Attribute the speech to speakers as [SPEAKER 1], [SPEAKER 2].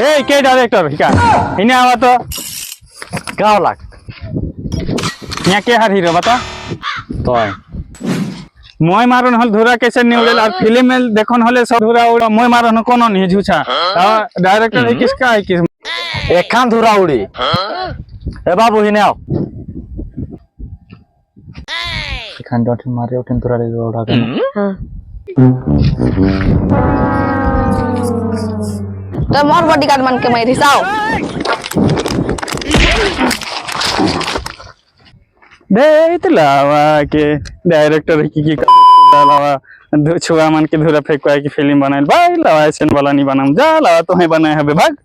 [SPEAKER 1] এই কে ডাইরেক্টর হিকা ইনে আवा तो
[SPEAKER 2] गाव लाग
[SPEAKER 1] यहाँ के हार हीरो बता
[SPEAKER 2] तय
[SPEAKER 1] মই মারন হল ধুরা কেসে নিউলেল আর ফিল্ম में देखन হলে सब ধুরা ওড়া মই মারন কোন नहीं झूठा डायरेक्टर है किसका है किस
[SPEAKER 2] एक खान धुरा उड़ी ए बाबू हिने आओ
[SPEAKER 1] खान डॉट मारे उठन धुरा रे ओड़ा के
[SPEAKER 3] तो मोर बॉडीगार्ड मन के मैं रिसाओ
[SPEAKER 1] दे इतलावा के डायरेक्टर की लावा छुआ मन के धुरा फेंकवा की फिल्म बनाइल भाई लावा ऐसे वाला नहीं बनाम जा लावा तो है बनाए हबे भाग